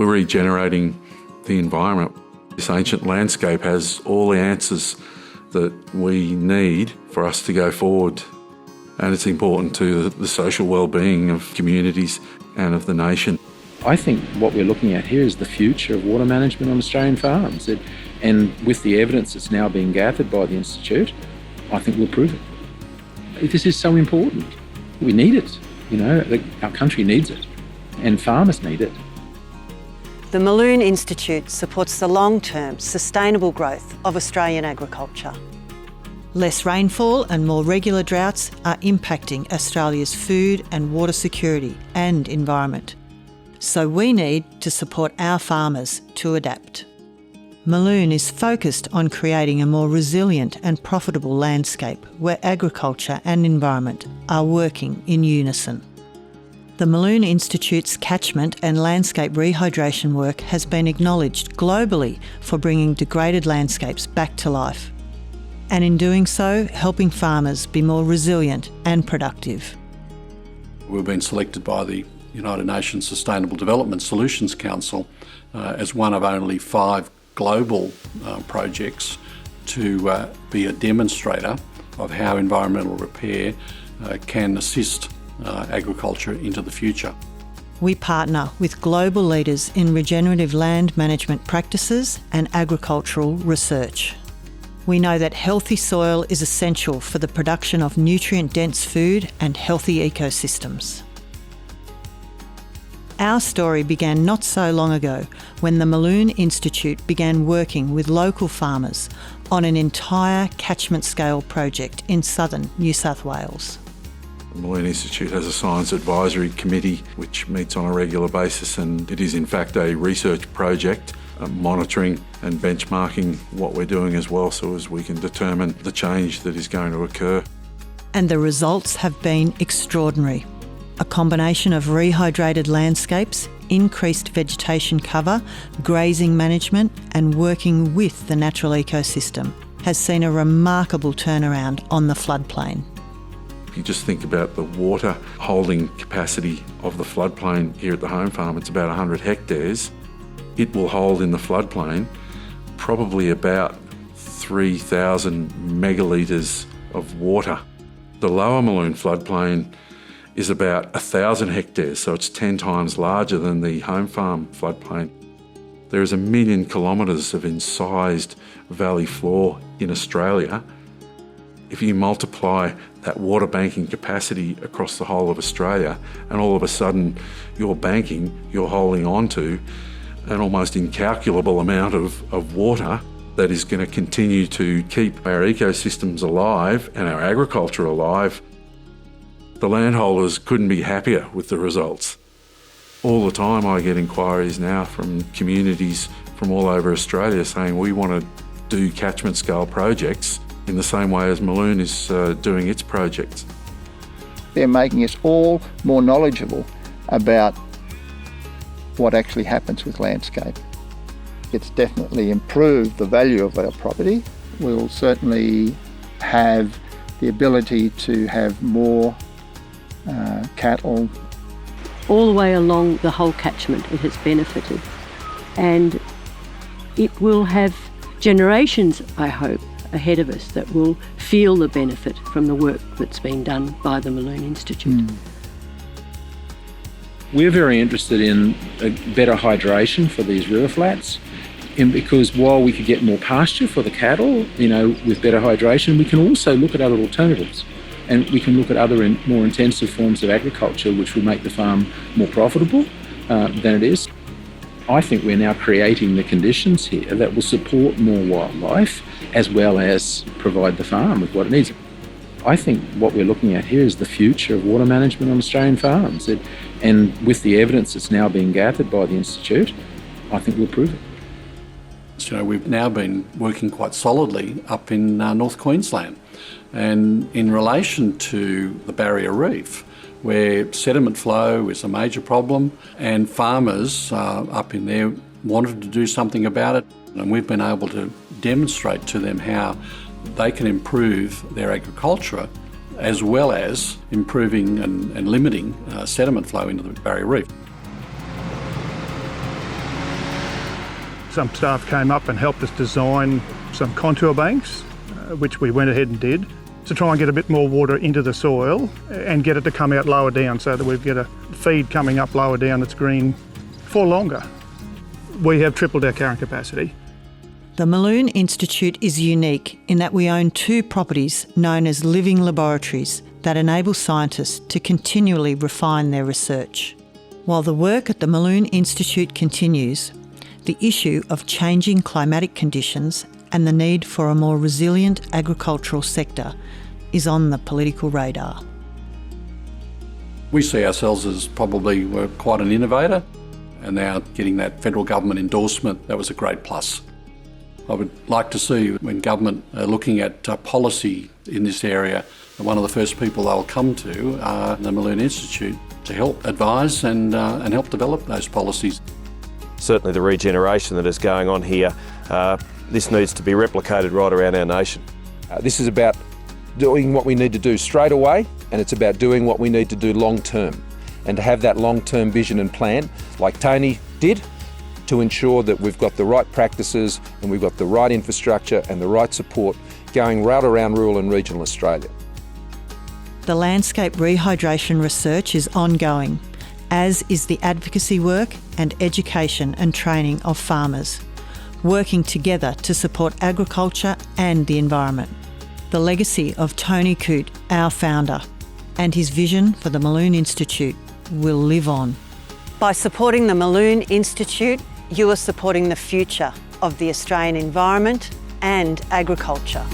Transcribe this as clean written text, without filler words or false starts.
We're regenerating the environment. This ancient landscape has all the answers that we need for us to go forward. And it's important to the social well-being of communities and of the nation. I think what we're looking at here is the future of water management on Australian farms. And with the evidence that's now being gathered by the Institute, I think we'll prove it. This is so important. We need it. Our country needs it. And farmers need it. The Mulloon Institute supports the long-term sustainable growth of Australian agriculture. Less rainfall and more regular droughts are impacting Australia's food and water security and environment. So we need to support our farmers to adapt. Mulloon is focused on creating a more resilient and profitable landscape where agriculture and environment are working in unison. The Mulloon Institute's catchment and landscape rehydration work has been acknowledged globally for bringing degraded landscapes back to life, and in doing so, helping farmers be more resilient and productive. We've been selected by the United Nations Sustainable Development Solutions Council as one of only 5 global projects to be a demonstrator of how environmental repair can assist agriculture into the future. We partner with global leaders in regenerative land management practices and agricultural research. We know that healthy soil is essential for the production of nutrient-dense food and healthy ecosystems. Our story began not so long ago when the Mulloon Institute began working with local farmers on an entire catchment scale project in southern New South Wales. The Mulloon Institute has a science advisory committee which meets on a regular basis, and it is in fact a research project monitoring and benchmarking what we're doing as well, so as we can determine the change that is going to occur. And the results have been extraordinary. A combination of rehydrated landscapes, increased vegetation cover, grazing management and working with the natural ecosystem has seen a remarkable turnaround on the floodplain. If you just think about the water holding capacity of the floodplain here at the home farm, it's about 100 hectares. It will hold in the floodplain probably about 3,000 megalitres of water. The lower Mulloon floodplain is about 1,000 hectares, so it's 10 times larger than the home farm floodplain. There is 1 million kilometres of incised valley floor in Australia. If you multiply that water banking capacity across the whole of Australia, and all of a sudden you're holding on to an almost incalculable amount of water that is going to continue to keep our ecosystems alive and our agriculture alive. The landholders couldn't be happier with the results. All the time I get inquiries now from communities from all over Australia saying we want to do catchment scale projects in the same way as Mulloon is doing its projects. They're making us all more knowledgeable about what actually happens with landscape. It's definitely improved the value of our property. We'll certainly have the ability to have more cattle. All the way along the whole catchment it has benefited, and it will have generations, I hope, ahead of us that will feel the benefit from the work that's been done by the Mulloon Institute. We're very interested in better hydration for these river flats, and because while we could get more pasture for the cattle, with better hydration, we can also look at other alternatives. And we can look at other more intensive forms of agriculture which will make the farm more profitable than it is. I think we're now creating the conditions here that will support more wildlife as well as provide the farm with what it needs. I think what we're looking at here is the future of water management on Australian farms. And with the evidence that's now being gathered by the Institute, I think we'll prove it. We've now been working quite solidly up in North Queensland, and in relation to the barrier reef, where sediment flow is a major problem, and farmers up in there wanted to do something about it, and we've been able to demonstrate to them how they can improve their agriculture as well as improving and limiting sediment flow into the barrier reef. Some staff came up and helped us design some contour banks, which we went ahead and did, to try and get a bit more water into the soil and get it to come out lower down so that we've got a feed coming up lower down that's green for longer. We have tripled our current capacity. The Mulloon Institute is unique in that we own 2 properties known as living laboratories that enable scientists to continually refine their research. While the work at the Mulloon Institute continues, the issue of changing climatic conditions and the need for a more resilient agricultural sector is on the political radar. We see ourselves as probably we're quite an innovator, and now getting that federal government endorsement, that was a great plus. I would like to see when government are looking at policy in this area, one of the first people they'll come to are the Mulloon Institute to help advise and help develop those policies. Certainly the regeneration that is going on here, this needs to be replicated right around our nation. This is about doing what we need to do straight away, and it's about doing what we need to do long term. And to have that long-term vision and plan, like Tony did, to ensure that we've got the right practices and we've got the right infrastructure and the right support going right around rural and regional Australia. The landscape rehydration research is ongoing, as is the advocacy work and education and training of farmers, working together to support agriculture and the environment. The legacy of Tony Coote, our founder, and his vision for the Mulloon Institute will live on. By supporting the Mulloon Institute, you are supporting the future of the Australian environment and agriculture.